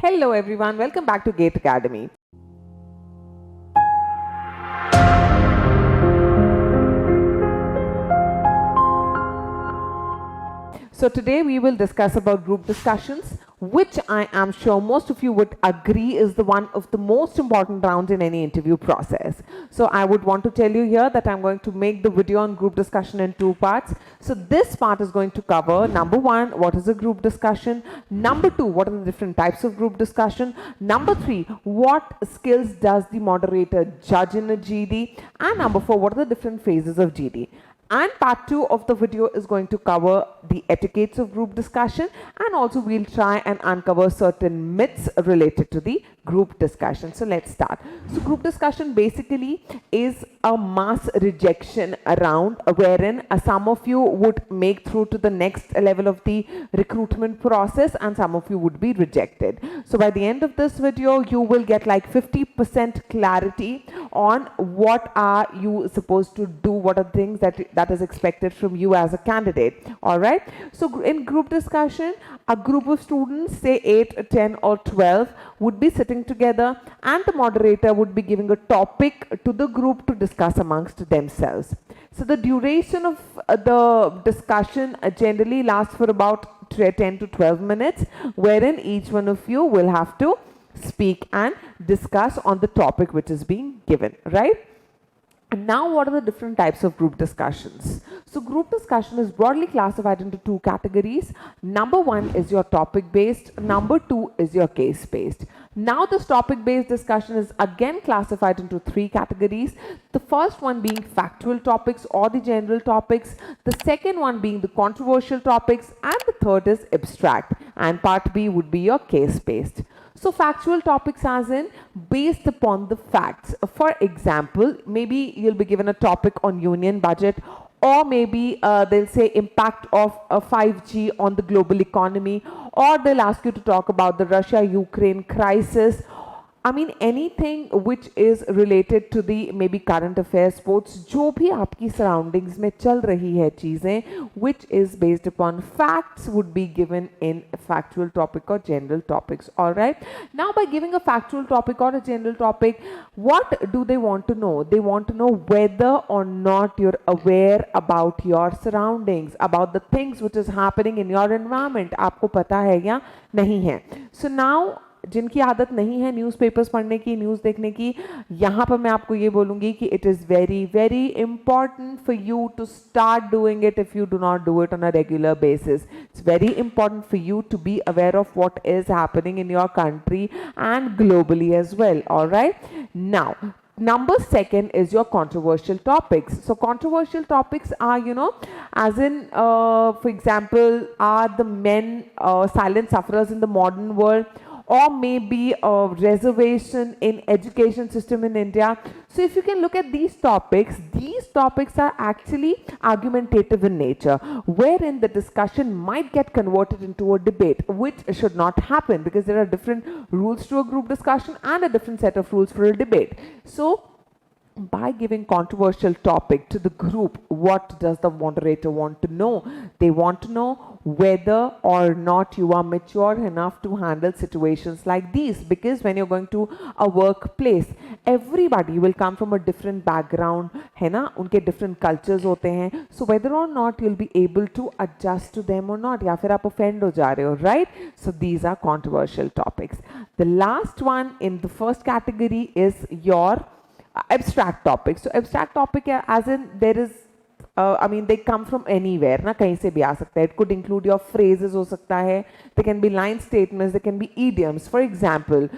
Hello everyone, welcome back to Gate Academy. So today we will discuss about group discussions, which I am sure most of you would agree is the one of the most important rounds in any interview process. So I would want to tell you here that I'm going to make the video on group discussion in two parts. So this part is going to cover number one, what is a group discussion? Number two, what are the different types of group discussion? Number three, what skills does the moderator judge in a GD? And number four, what are the different phases of GD? And part 2 of the video is going to cover the etiquettes of group discussion, and also we'll try and uncover certain myths related to the group discussion. So let's start. So group discussion basically is a mass rejection round wherein some of you would make through to the next level of the recruitment process and some of you would be rejected. So by the end of this video you will get like 50% clarity on what are you supposed to do, what are things that is expected from you as a candidate. All right, so in group discussion, a group of students, say 8, 10 or 12, would be sitting together and the moderator would be giving a topic to the group to discuss amongst themselves. So the duration of the discussion generally lasts for about 10 to 12 minutes, wherein each one of you will have to speak and discuss on the topic which is being given, right? And now what are the different types of group discussions? So group discussion is broadly classified into two categories. Number one is your topic based, number two is your case based. Now this topic based discussion is again classified into three categories. The first one being factual topics or the general topics, the second one being the controversial topics, and the third is abstract, and part B would be your case based. So factual topics as in based upon the facts. For example, maybe you'll be given a topic on union budget, or maybe they'll say impact of 5G on the global economy, or they'll ask you to talk about the Russia-Ukraine crisis. I mean anything which is related to the maybe current affairs, sports, जो भी आपकी surroundings में चल रही है चीजें, which is based upon facts, would be given in a factual topic or general topics. All right. Now by giving a factual topic or a general topic, what do they want to know? They want to know whether or not you're aware about your surroundings, about the things which is happening in your environment. आपको पता है या नहीं है? So now जिनकी आदत नहीं है न्यूज़पेपर्स पढ़ने की, न्यूज़ देखने की, यहाँ पर मैं आपको ये बोलूँगी कि it is very very important for you to start doing it if you do not do it on a regular basis. It's very important for you to be aware of what is happening in your country and globally as well. Alright, now number second is your controversial topics. So controversial topics are, you know, as in for example, are the men silent sufferers in the modern world, or maybe a reservation in education system in India. So if you can look at these topics are actually argumentative in nature, wherein the discussion might get converted into a debate, which should not happen because there are different rules to a group discussion and a different set of rules for a debate. So by giving controversial topic to the group, what does the moderator want to know? They want to know whether or not you are mature enough to handle situations like these, because when you're going to a workplace, everybody will come from a different background, है ना, उनके different cultures होते हैं. So whether or not you'll be able to adjust to them or not, या फिर आप offend हो जा रहे हो, right? So these are controversial topics. The last one in the first category is your abstract topics. So abstract topic as in there is I mean they come from anywhere ना, कहीं से भी आ सकता है. It could include your phrases हो सकता है, they can be line statements, they can be idioms. For example,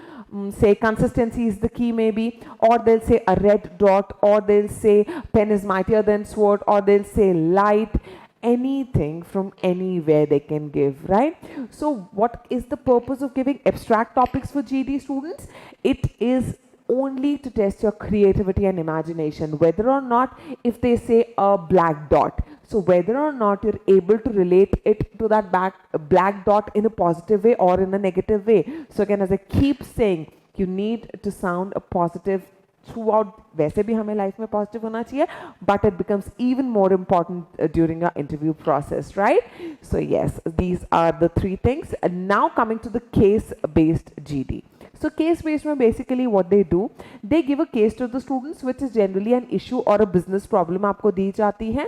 say consistency is the key maybe, or they'll say a red dot, or they'll say pen is mightier than sword, or they'll say light. Anything from anywhere they can give, right? So what is the purpose of giving abstract topics for GD students? It is only to test your creativity and imagination, whether or not, if they say a black dot, so whether or not you're able to relate it to that black dot in a positive way or in a negative way. So again, as I keep saying, you need to sound a positive throughout वैसे भी हमें life में positive होना चाहिए, but it becomes even more important during a interview process, right? So yes, these are the three things. Now coming to the case based GD. So case based में basically what they do, they give a case to the students which is generally an issue or a business problem आपको दी जाती है,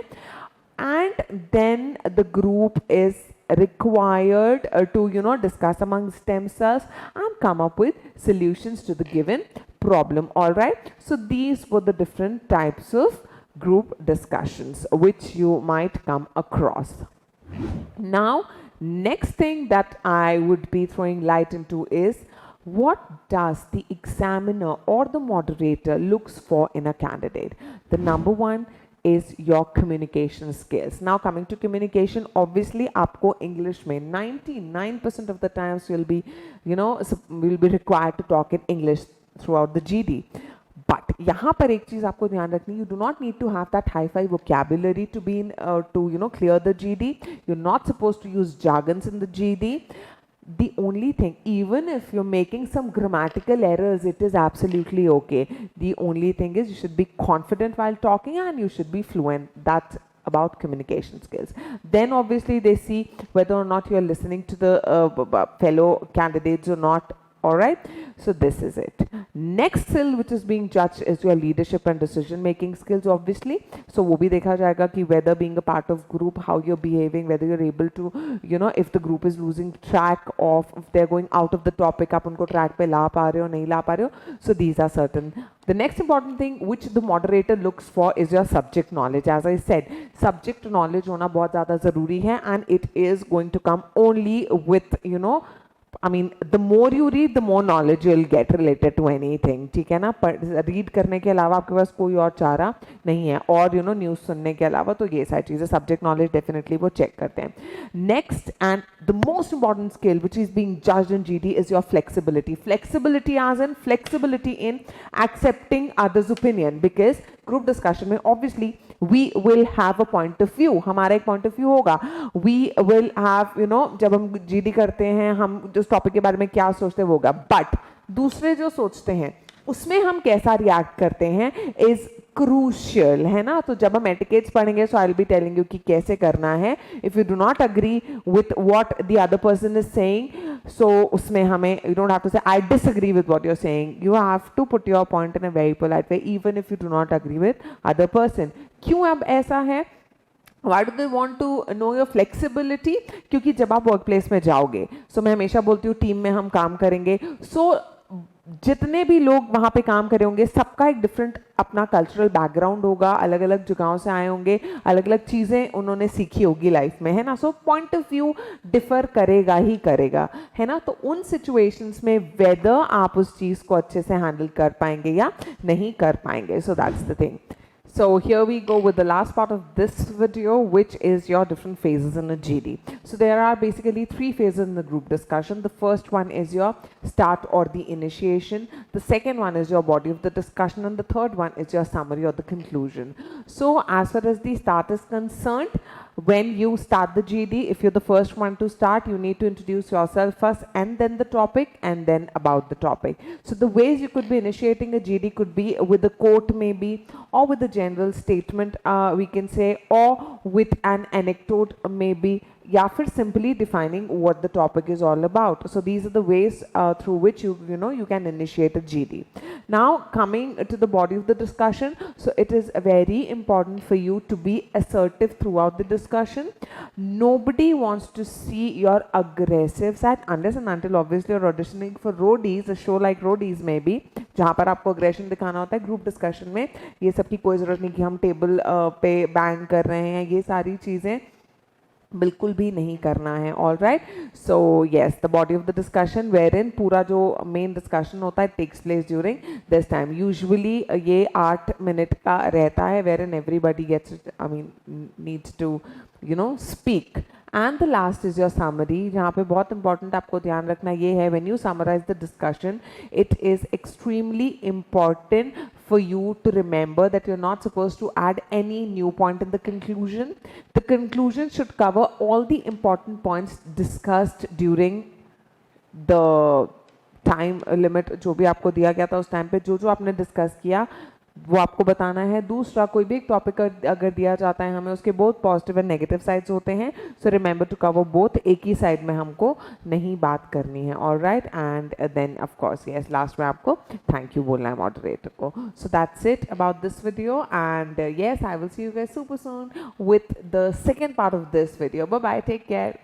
and then the group is required to discuss amongst themselves and come up with solutions to the given problem. All right, so these were the different types of group discussions which you might come across. Now next thing that I would be throwing light into is, what does the examiner or the moderator looks for in a candidate? The number one is your communication skills. Now coming to communication, obviously आपको English में 99% of the times will be will be required to talk in English throughout the GD. But यहाँ पर एक चीज़ आपको ध्यान रखनी, you do not need to have that hi-fi vocabulary to be in to clear the GD. You're not supposed to use jargons in the GD. The only thing, even if you're making some grammatical errors, it is absolutely okay. The only thing is you should be confident while talking and you should be fluent. That's about communication skills. Then obviously they see whether or not you're listening to the fellow candidates or not. All right, so this is it. Next skill which is being judged is your leadership and decision making skills, obviously. So वो भी देखा जाएगा कि whether being a part of group, how you're behaving, whether you're able to if the group is losing track of, if they're going out of the topic, आप उनको track पे ला पा रहे हो नहीं ला पा रहे हो. So these are certain. The next important thing which the moderator looks for is your subject knowledge. As I said, subject knowledge होना बहुत ज़्यादा ज़रूरी है, and it is going to come only with I mean, the more you read, the more knowledge you'll get related to anything. ठीक है ना? पर read करने के अलावा आपके पास कोई और चारा नहीं है, और न्यूज़ सुनने के अलावा तो ये सारी चीज़ें, सब्जेक्ट नॉलेज डेफिनेटली वो चेक करते हैं. Next and the most important skill which is being judged in GD is your flexibility. Flexibility as in flexibility in accepting others opinion, because group discussion में obviously we will have a point of view. हमारा एक point of view होगा. We will have जब हम GD करते हैं, हम जिस टॉपिक के बारे में क्या सोचते हैं वो होगा, बट दूसरे जो सोचते हैं उसमें हम कैसा रिएक्ट करते हैं इज क्रूशियल, है ना? तो जब हम एटिकेट्स पढ़ेंगे, so I will be telling you कि कैसे करना है. If you do not agree with what the other person is saying, so उसमें हमें you don't have to say I disagree with what you are saying. You have to put your point in a very polite way even if you do not agree with other person. क्यों अब ऐसा है? Why do they want to know your flexibility? क्योंकि जब आप work place में जाओगे, सो मैं हमेशा बोलती हूँ टीम में हम काम करेंगे, सो जितने भी लोग वहाँ पे काम करे होंगे सबका एक डिफरेंट अपना कल्चरल बैकग्राउंड होगा, अलग अलग जगहों से आए होंगे, अलग अलग चीज़ें उन्होंने सीखी होगी लाइफ में, है ना? So point of view differ करेगा ही करेगा, है ना? तो उन सिचुएशंस में वेदर आप उस चीज़ को अच्छे से हैंडल कर पाएंगे या नहीं कर पाएंगे. So that's the thing. So here we go with the last part of this video, which is your different phases in a GD. So there are basically 3 phases in the group discussion. The first one is your start or the initiation. The second one is your body of the discussion, and the third one is your summary or the conclusion. So as far as the start is concerned, when you start the GD, if you're the first one to start, you need to introduce yourself first and then the topic and then about the topic. So the ways you could be initiating a GD could be with a quote maybe, or with a general statement we can say, or with an anecdote maybe, या फिर simply defining what the topic is all about. So these are the ways through which you can initiate a GD. Now coming to the body of the discussion, so it is very important for you to be assertive throughout the discussion. Nobody wants to see your aggressive side unless and until obviously you're auditioning for roadies, a show like roadies maybe, जहाँ पर आपको aggression दिखाना होता है. Group discussion में ये सब की कोई ज़रूरत नहीं कि हम टेबल पे बैंग कर रहे हैं, ये सारी चीज़ें बिल्कुल भी नहीं करना है. All right, so yes, the body of the discussion wherein पूरा जो मेन डिस्कशन होता है takes place during this time. Usually ये 8 मिनट का रहता है, wherein everybody gets I mean needs to speak. And the last is your summary, जहाँ पे बहुत इंपॉर्टेंट आपको ध्यान रखना ये है, when you summarise the discussion it is extremely important for you to remember that you're not supposed to add any new point in the conclusion. The conclusion should cover all the important points discussed during the time limit जो भी आपको दिया गया था उस time पे जो जो आपने डिस्कस किया वो आपको बताना है। दूसरा, कोई भी एक टॉपिक अगर दिया जाता है हमें, उसके बहुत पॉजिटिव एंड नेगेटिव साइड्स होते हैं, so remember to cover both, एक ही साइड में हमको नहीं बात करनी है। Alright, and then of course yes, last में आपको थैंक यू बोलना है मॉडरेटर को। So that's it about this video, and yes, I will see you guys super soon with the second part of this video. Bye bye, take care.